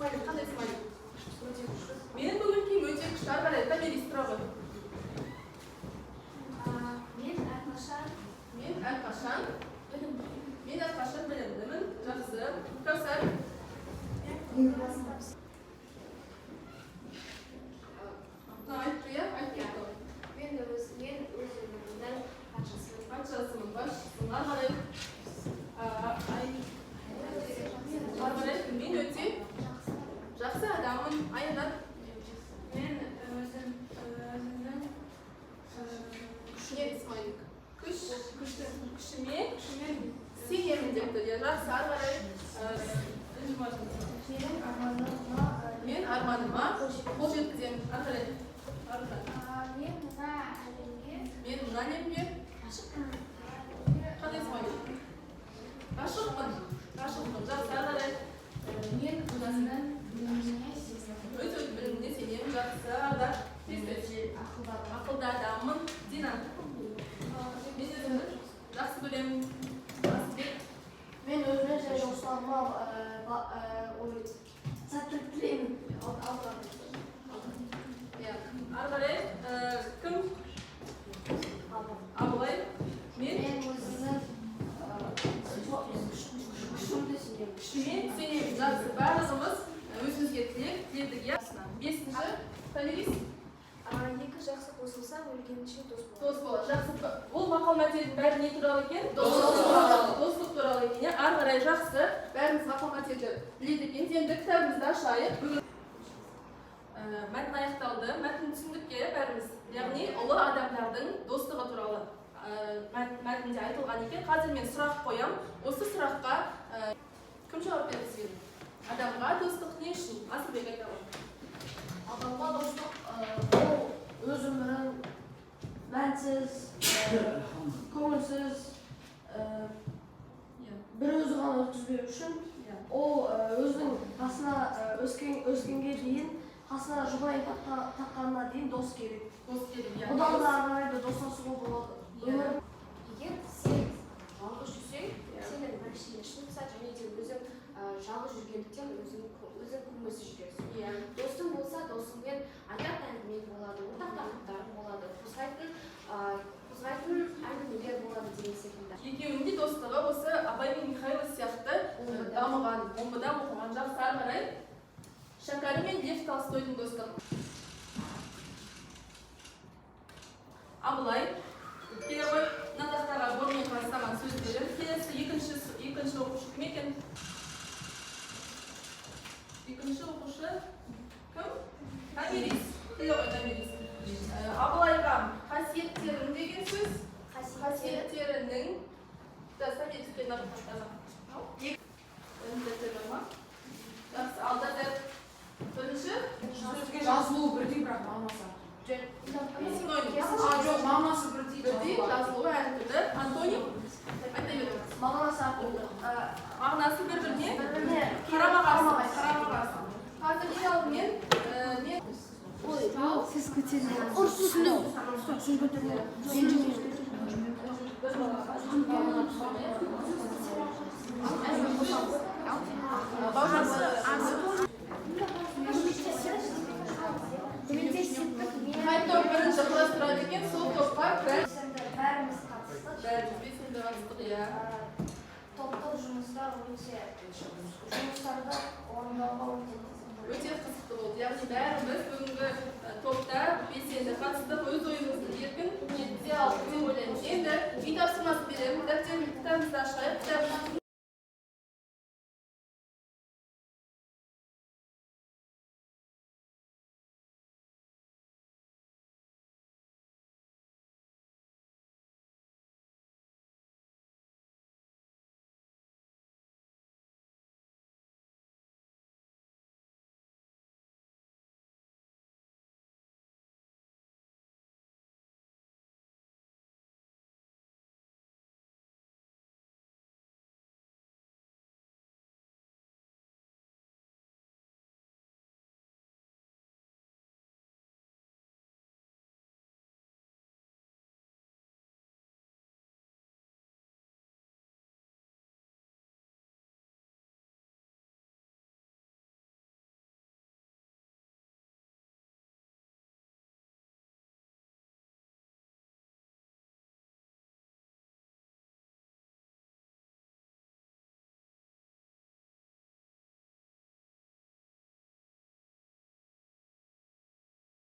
смайлик қандай смайлик? Менің көңіл күйім өте күшті. Ары қарай Томирис тұра ғой. Мен әрқашан білімдімін. Жақсы. Кәусар. Айтпай, айтпай. Мен өзімнен Патшасымын, басшысың. Ары қарай. Мен өте жақсы адаммын. Аянат. Мен өзімнің күшіне смайлик. Күшіме сенемін депті. Жақсы, ары қарай. Мен арманыма қол жеткіземін. Ары қарай. мен мына әлемге Қандай смайлик? Ғашықпын. Жақсы, ары қарай. мен өзімнің біліміне Өз біліміне сенемін. Жақсы, ары қарай. Ақылды адаммын. Дина. Мен өзімді жақсы көремін. мен өзіме және достарыма сәттілік тілеймін. Ары қарай. Кім? Абылай. Мен өзімнің күшімді сенемін. Күшіме сенемін. Жақсы, барлығымыз өзімізге тіледік. Бесінші. Томирис. Екі жақсы қосылса, өлгенше дос болады. Дос болады. Жақсы. Ол мақал-мәтелдің бәрі не туралы екен? Достық туралы екен. Ары қарай жақсы. Бәріміз мақал-мәтелді біледі екен. Енді кітабымызды ашайық. Мәтін аяқталды. Мәтін түсіндікке бәріміз. Яғни ұлы адамдардың достығы туралы мәтінде айтылған екен. Қазір мен сұрақ қоям. Осы сұраққа кім жауап берсін? Адамға достық не үшін? Асылбек айта ғой. Адамға достық ол өз өмірін мәнсіз, көңілсіз, бір өзі ғана өткізбеу үшін ол өзінің қасына өскенге дейін қасына жұбайын таққанына дейін дос керек. Одан да ары қарай да достасуға болады. Егер сен жалғыз жүрсең, сенің мәшинешін және де өзің жалғыз жүргендіктен өзің көңілсіз жүресің. Достың болса, досыңмен айтар әңгіме болады, ортақ тақырыптар болады, қозғайтын әңгімелер болады деген секілді. Екеуінің де достығы осы Абай мен Михайлов сияқты дамыған, омбыда оқыған. Жақсы, ары қарай. Шәкәрім мен Лев Толстойдың достығы. Абылай. Келе ғой, мына тақтаға бормен бастаған сөз берем. Келесі екінші оқушы кім екен? Екінші оқушы кім? Томирис. Келе ғой, Томирис. Абылайға қасиеттерін деген сөз? Қасиеттерінің. Томиристерін жақсы, алда дәр. Бірінші? Жазылуы бірдей, бірақ мағынасы. Жоқ, мағынасы бірдей. Жазылуы әртүрлі. Антоним? Айта беріңіз. Мағынасы әртүрлі. Мағынасы бір-біріне? Қарама-қарсы. Қазір ең алдымен Сіз көтеріңіз. Ұрсыну. Сіз көтеріңіз. қай топ бірінші класс тұрады екен, сол топқа бәріміз қатыстық. белсенді қатыстық, иә. Топтық жұмыстарды орындауға Өте қызықты болды. Яғни бәріміз бүгінгі топта белсенді қатыстық, өз ойымызды еркін жеткізе алдық деп ойлаймын. Енді үй тапсырмасы беремін. Кітабымызды ашайық.